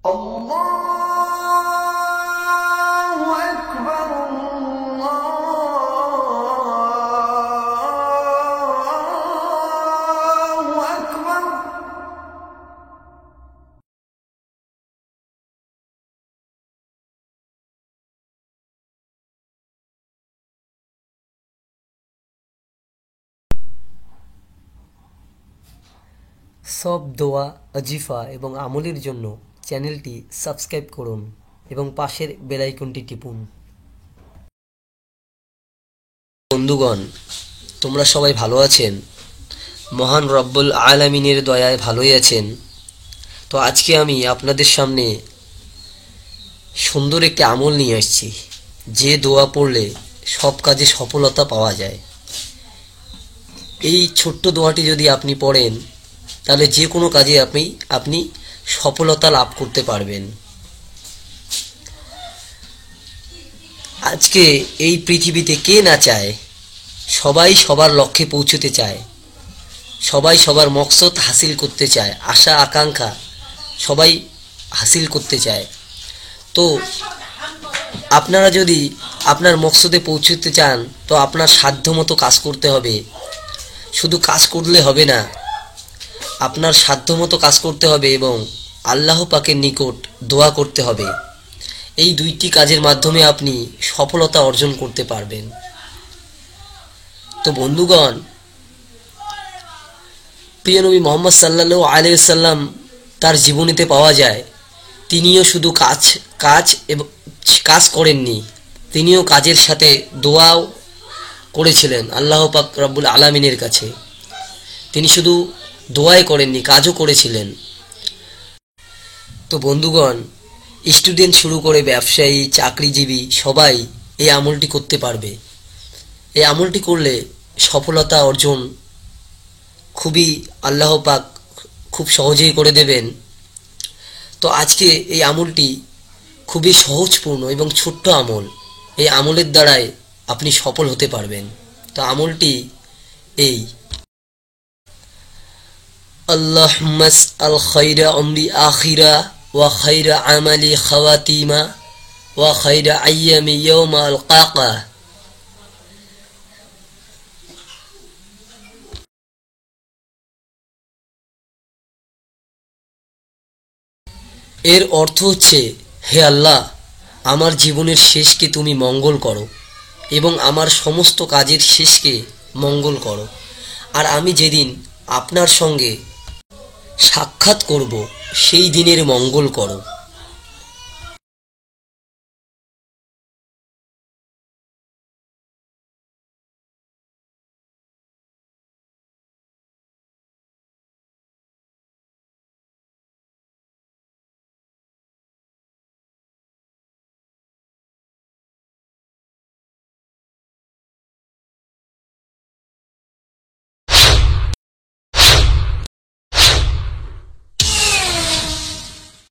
الله أكبر الله أكبر সব দোয়া আজিফা এবং আমলের জন্য চ্যানেলটি সাবস্ক্রাইব করুন এবং পাশের বেল আইকনটি টিপুন। বন্ধুগণ, তোমরা সবাই ভালো আছেন? মহান রব্বুল আলামিনের দয়ায় ভালোই আছেন। তো আজকে আমি আপনাদের সামনে সুন্দর একটি আমল নিয়ে আসছি, যে দোয়া পড়লে সব কাজে সফলতা পাওয়া যায়। এই ছোট্ট দোয়াটি যদি আপনি পড়েন তাহলে যে কোনো কাজে আপনি সফলতা লাভ করতে পারবেন। আজকে এই পৃথিবীতে কে না চায়? সবাই সবার লক্ষ্যে পৌঁছতে চায়, সবাই সবার মকসদ হাসিল করতে চায়, আশা আকাঙ্ক্ষা সবাই হাসিল করতে চায়। তো আপনারা যদি আপনার মকসদে পৌঁছতে চান তো আপনার সাধ্যমতো কাজ করতে হবে। শুধু কাজ করলে হবে না, আপনার সাধ্যমতো কাজ করতে হবে এবং আল্লাহ পাকের নিকট দোয়া করতে হবে। এই দুইটি কাজের মাধ্যমে আপনি সফলতা অর্জন করতে পারবেন। তো বন্ধুগণ, প্রিয় নবী মুহাম্মদ সাল্লাল্লাহু আলাইহি ওয়াসাল্লাম তার জীবনীতে পাওয়া যায়, তিনিও শুধু কাজ করেননি, তিনিও কাজের সাথে দোয়াও করেছিলেন আল্লাহ পাক রব্বুল আলামিনের কাছে। তিনি শুধু দোয়াই করেননি, কাজও করেছিলেন। তো বন্ধুগণ, স্টুডেন্ট শুরু করে ব্যবসায়ী, চাকরিজীবী সবাই এই আমলটি করতে পারবে। এই আমলটি করলে সফলতা অর্জন খুবই আল্লাহ পাক খুব সহজেই করে দেবেন। তো আজকে এই আমলটি খুবই সহজপূর্ণ এবং ছোট্ট আমল। এই আমলের দ্বারাই আপনি সফল হতে পারবেন। তো আমলটি এই: আল্লাহুম্মা আসআল খায়রা আমরি আখিরা ওয়া খায়রা আমালি খাওয়াতিমা ওয়া খায়রা আইয়ামি ইয়াওমা আলকাকা। এর অর্থ হচ্ছে, হে আল্লাহ, আমার জীবনের শেষকে তুমি মঙ্গল করো এবং আমার সমস্ত কাজের শেষকে মঙ্গল করো। আর আমি যেদিন আপনার সঙ্গে সাক্ষাৎ করব সেই দিনের মঙ্গল করো।